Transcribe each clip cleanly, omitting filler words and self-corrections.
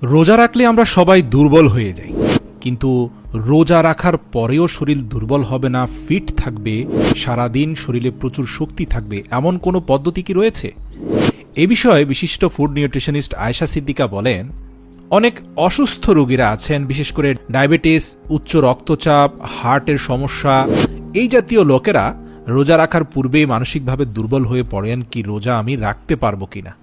রোজা রাখলে আমরা সবাই দুর্বল হয়ে যাই, কিন্তু রোজা রাখার পরেও শরীর দুর্বল হবে না, ফিট থাকবে, সারাদিন শরীরে প্রচুর শক্তি থাকবে, এমন কোনো পদ্ধতি কি রয়েছে? এ বিষয়ে বিশিষ্ট ফুড নিউট্রিশনিস্ট আয়েশা সিদ্দিকা বলেন, অনেক অসুস্থ রোগীরা আছেন, বিশেষ করে ডায়াবেটিস, উচ্চ রক্তচাপ, হার্টের সমস্যা, এই জাতীয় লোকেরা রোজা রাখার পূর্বেই মানসিকভাবে দুর্বল হয়ে পড়েন কি রোজা আমি রাখতে পারবো কিনা।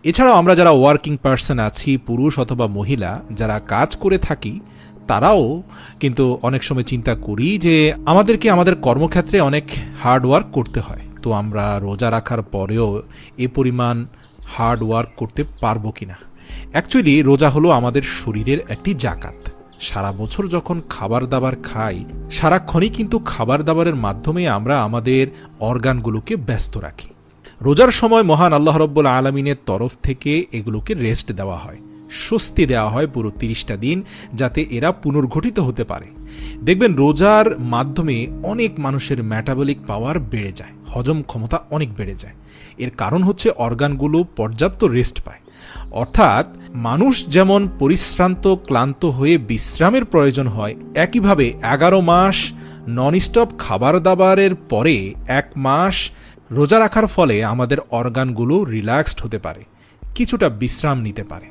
এছাড়াও আমরা যারা ওয়ার্কিং পার্সন আছি, পুরুষ অথবা মহিলা যারা কাজ করে থাকি, তারাও কিন্তু অনেক সময় চিন্তা করি যে আমাদেরকে আমাদের কর্মক্ষেত্রে অনেক হার্ড ওয়ার্ক করতে হয়, তো আমরা রোজা রাখার পরেও এ পরিমাণ হার্ড ওয়ার্ক করতে পারবো কিনা। অ্যাকচুয়ালি রোজা হলো আমাদের শরীরের একটি জাকাত। সারা বছর যখন খাবার দাবার খাই, সারাক্ষণই কিন্তু খাবার দাবারের মাধ্যমে আমরা আমাদের অর্গানগুলোকে ব্যস্ত রাখি। রোজার সময় মহান আল্লাহ রব্বুল আলমিনের তরফ থেকে এগুলোকে রেস্ট দেওয়া হয়, স্বস্তি দেওয়া হয় পুরো 30টা দিন, যাতে এরা পুনর্গঠিত হতে পারে। দেখবেন রোজার মাধ্যমে অনেক মানুষের মেটাবলিক পাওয়ার বেড়ে যায়, হজম ক্ষমতা অনেক বেড়ে যায়। এর কারণ হচ্ছে অর্গানগুলো পর্যাপ্ত রেস্ট পায়। অর্থাৎ মানুষ যেমন পরিশ্রান্ত ক্লান্ত হয়ে বিশ্রামের প্রয়োজন হয়, একইভাবে 11 মাস ননস্টপ খাবার দাবারের পরে 1 মাস রোজা রাখার ফলে আমাদের অর্গানগুলো রিল্যাক্সড হতে পারে, কিছুটা বিশ্রাম নিতে পারে,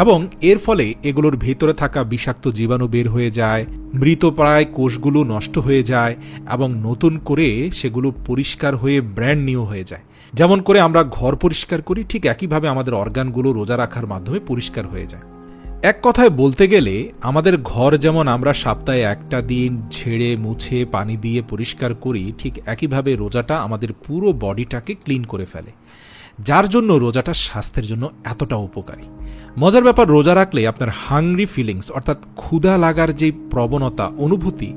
এবং এর ফলে এগুলোর ভেতরে থাকা বিষাক্ত জীবাণু বের হয়ে যায়, মৃতপ্রায় কোষগুলো নষ্ট হয়ে যায় এবং নতুন করে সেগুলো পরিষ্কার হয়ে ব্র্যান্ড নিউ হয়ে যায়। যেমন করে আমরা ঘর পরিষ্কার করি, ঠিক একইভাবে আমাদের অর্গানগুলো রোজা রাখার মাধ্যমে পরিষ্কার হয়ে যায়। এক কথায় বলতে গেলে আমাদের ঘর যেমন আমরা সপ্তাহে একটা দিন ঝেড়ে মুছে পানি দিয়ে পরিষ্কার করি, ঠিক একইভাবে রোজাটা আমাদের পুরো বডিটাকে ক্লিন করে ফেলে, যার জন্য রোজাটা স্বাস্থ্যের জন্য এতটা উপকারী। মজার ব্যাপার, রোজা রাখলে আপনার হাংরি ফিলিংস অর্থাৎ ক্ষুধা লাগার যে প্রবণতা, অনুভূতি,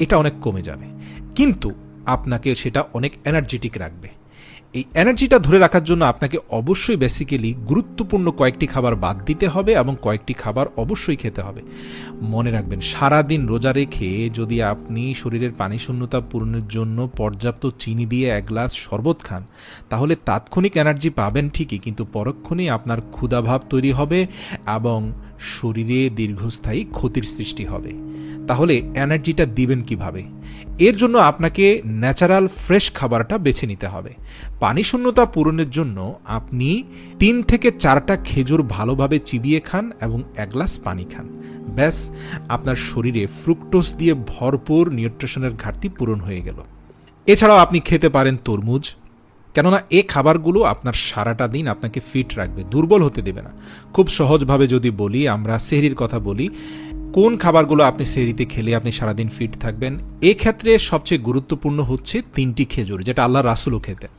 এটা অনেক কমে যাবে, কিন্তু আপনাকে সেটা অনেক এনার্জেটিক রাখবে। এই এনার্জিটা ধরে রাখার জন্য আপনাকে অবশ্যই বেসিক্যালি গুরুত্বপূর্ণ কয়েকটি খাবার বাদ দিতে হবে এবং কয়েকটি খাবার অবশ্যই খেতে হবে। মনে রাখবেন, সারাদিন রোজা রেখে যদি আপনি শরীরের পানি শূন্যতা পূরণের জন্য পর্যাপ্ত চিনি দিয়ে 1 গ্লাস শরবত খান, তাহলে তাৎক্ষণিক এনার্জি পাবেন ঠিকই, কিন্তু পরক্ষণেই আপনার ক্ষুধাভাব তৈরি হবে এবং শরীরে দীর্ঘস্থায়ী ক্ষতির সৃষ্টি হবে। তাহলে এনার্জিটা দিবেন কিভাবে? এর জন্য আপনাকে ন্যাচারাল ফ্রেশ খাবারটা বেছে নিতে হবে। পানি শূন্যতা পূরণের জন্য আপনি 3 থেকে 4টা খেজুর ভালোভাবে চিবিয়ে খান এবং 1 গ্লাস পানি খান, ব্যাস আপনার শরীরে ফ্রুক্টোজ দিয়ে ভরপুর নিউট্রিশনের ঘাটতি পূরণ হয়ে গেল। এছাড়াও আপনি খেতে পারেন তরমুজ, কেননা এই খাবারগুলো আপনার সারাটা দিন আপনাকে ফিট রাখবে, দুর্বল হতে দেবে না। খুব সহজভাবে যদি বলি, আমরা সেহরির কথা বলি, কোন খাবারগুলো আপনি সেহরিতে খেলে আপনি সারাদিন ফিট থাকবেন? এক্ষেত্রে সবচেয়ে গুরুত্বপূর্ণ হচ্ছে 3টি খেজুর, যেটা আল্লাহ রাসূলও খেতেন।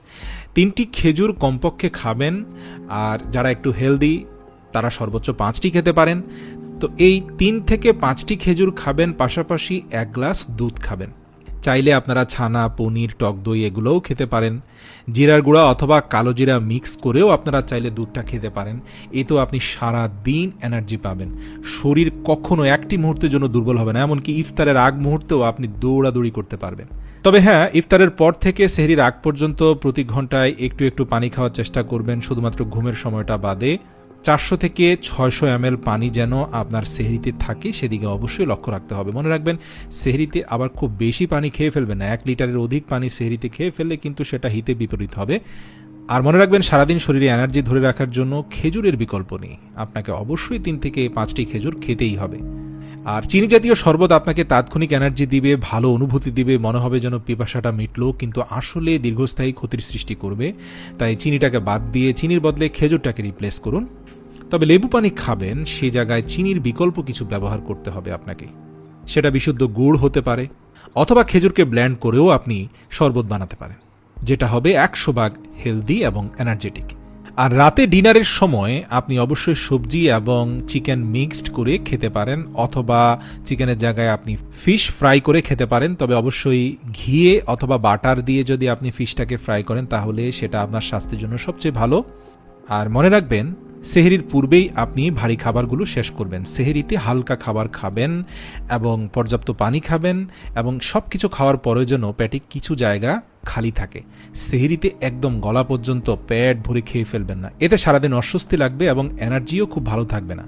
3টি খেজুর কমপক্ষে খাবেন, আর যারা একটু হেলদি তারা সর্বোচ্চ 5টি খেতে পারেন। তো এই 3 থেকে 5টি খেজুর খাবেন, পাশাপাশি 1 গ্লাস দুধ খাবেন। চাইলে আপনারা ছানা, পনির, টক দই এগুলোও খেতে পারেন। জিরার গুঁড়া অথবা কালো জিরা মিক্স করেও আপনারা চাইলে দুধটা খেতে পারেন। এতেও আপনি সারা দিন এনার্জি পাবেন, শরীর কখনো একটি মুহূর্তের জন্য দুর্বল হবে না, এমনকি ইফতারের আগ মুহূর্তেও আপনি দৌড়াদৌড়ি করতে পারবেন। তবে হ্যাঁ, ইফতারের পর থেকে সেহরির আগ পর্যন্ত প্রতি ঘন্টায় একটু একটু পানি খাওয়ার চেষ্টা করবেন, শুধুমাত্র ঘুমের সময়টা বাদে। 400 থেকে 600 ml পানি যেন আপনার সেহরিতে থাকে, সেদিকে অবশ্যই লক্ষ্য রাখতে হবে। মনে রাখবেন, সেহরিতে আবার খুব বেশি পানি খেয়ে ফেলবেন না, 1 লিটারের অধিক পানি সেহরিতে খেয়ে ফেললে কিন্তু সেটা হিতে বিপরীত হবে। আর মনে রাখবেন, সারাদিন শরীরে এনার্জি ধরে রাখার জন্য খেজুরের বিকল্প নেই, আপনাকে অবশ্যই 3 থেকে 5টি খেজুর খেতেই হবে। আর চিনি জাতীয় শরবত আপনাকে তাৎক্ষণিক এনার্জি দিবে, ভালো অনুভূতি দিবে, মনে হবে যেন পিপাসাটা মিটলো, কিন্তু আসলে দীর্ঘস্থায়ী ক্ষতির সৃষ্টি করবে। তাই চিনিটাকে বাদ দিয়ে চিনির বদলে খেজুরটাকে রিপ্লেস করুন। তবে লেবু পানি খাবেন, সেই জায়গায় চিনির বিকল্প কিছু ব্যবহার করতে হবে আপনাকে। সেটা বিশুদ্ধ গুড় হতে পারে, অথবা খেজুরকে ব্লেন্ড করেও আপনি শরবত বানাতে পারেন, যেটা হবে 100% হেলদি এবং এনার্জেটিক। আর রাতে ডিনারের সময় আপনি অবশ্যই সবজি এবং চিকেন মিক্সড করে খেতে পারেন, অথবা চিকেনের জায়গায় আপনি ফিশ ফ্রাই করে খেতে পারেন। তবে অবশ্যই ঘিয়ে অথবা বাটার দিয়ে যদি আপনি ফিশটাকে ফ্রাই করেন, তাহলে সেটা আপনার স্বাস্থ্যের জন্য সবচেয়ে ভালো। আর মনে রাখবেন, সেহরির পূর্বেই আপনি ভারী খাবারগুলো শেষ করবেন। সেহরিতে হালকা খাবার খাবেন এবং পর্যাপ্ত পানি খাবেন, এবং সব কিছু খাওয়ার পরে যেন পেটে কিছু জায়গা খালি থাকে। সেহরিতে একদম গলা পর্যন্ত পেট ভরে খেয়ে ফেলবেন না, এতে সারাদিন অস্বস্তি লাগবে এবং এনার্জিও খুব ভালো থাকবে না।